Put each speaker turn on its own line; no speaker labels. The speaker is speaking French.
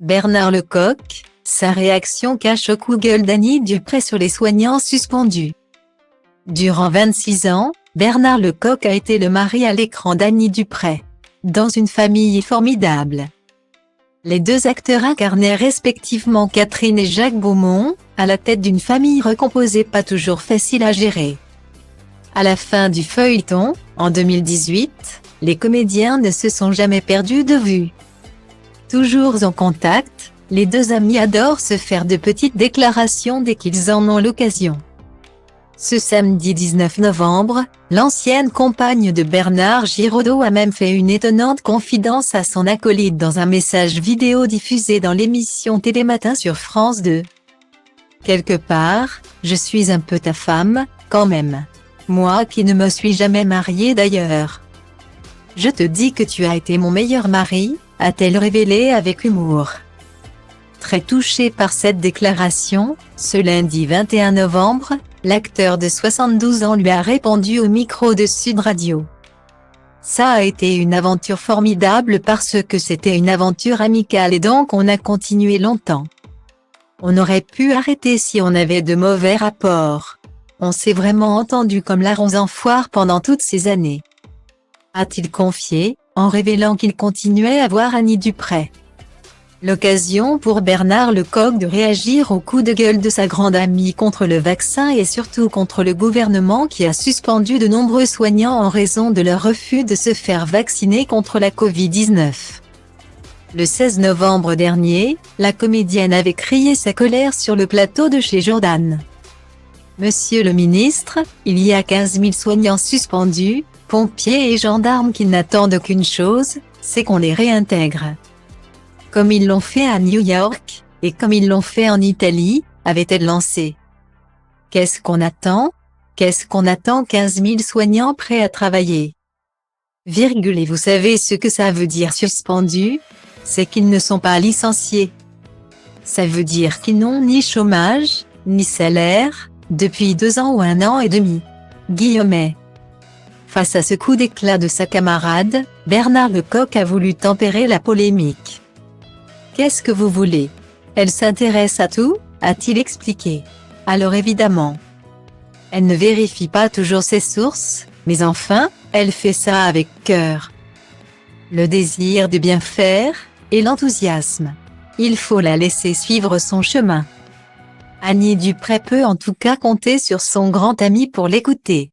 Bernard Lecoq, sa réaction cache au Google d'Annie Dupré sur les soignants suspendus. Durant 26 ans, Bernard Lecoq a été le mari à l'écran d'Annie Dupré. Dans une famille formidable. Les deux acteurs incarnaient respectivement Catherine et Jacques Beaumont, à la tête d'une famille recomposée pas toujours facile à gérer. À la fin du feuilleton, en 2018, les comédiens ne se sont jamais perdus de vue. Toujours en contact, les deux amis adorent se faire de petites déclarations dès qu'ils en ont l'occasion. Ce samedi 19 novembre, l'ancienne compagne de Bernard Giraudot a même fait une étonnante confidence à son acolyte dans un message vidéo diffusé dans l'émission Télématin sur France 2. Quelque part, je suis un peu ta femme, quand même. Moi qui ne me suis jamais mariée d'ailleurs. Je te dis que tu as été mon meilleur mari, a-t-elle révélé avec humour. Très touché par cette déclaration, ce lundi 21 novembre, l'acteur de 72 ans lui a répondu au micro de Sud Radio. Ça a été une aventure formidable parce que c'était une aventure amicale et donc on a continué longtemps. On aurait pu arrêter si on avait de mauvais rapports. On s'est vraiment entendu comme larrons en foire pendant toutes ces années. A-t-il confié, en révélant qu'il continuait à voir Annie Dupré. L'occasion pour Bernard Lecoq de réagir au coup de gueule de sa grande amie contre le vaccin et surtout contre le gouvernement qui a suspendu de nombreux soignants en raison de leur refus de se faire vacciner contre la Covid-19. Le 16 novembre dernier, la comédienne avait crié sa colère sur le plateau de chez Jordan. Monsieur le ministre, il y a 15 000 soignants suspendus, pompiers et gendarmes qui n'attendent qu'une chose, c'est qu'on les réintègre. Comme ils l'ont fait à New York, et comme ils l'ont fait en Italie, avait-elle lancé. Qu'est-ce qu'on attend? Qu'est-ce qu'on attend 15 000 soignants prêts à travailler? Et vous savez ce que ça veut dire suspendus? C'est qu'ils ne sont pas licenciés. Ça veut dire qu'ils n'ont ni chômage, ni salaire, depuis 2 ans ou 1 an et demi. Guillemets. Face à ce coup d'éclat de sa camarade, Bernard Lecoq a voulu tempérer la polémique. Qu'est-ce que vous voulez? Elle s'intéresse à tout, a-t-il expliqué. Alors évidemment. Elle ne vérifie pas toujours ses sources, mais enfin, elle fait ça avec cœur. Le désir de bien faire, et l'enthousiasme. Il faut la laisser suivre son chemin. Annie Dupré peut en tout cas compter sur son grand ami pour l'écouter.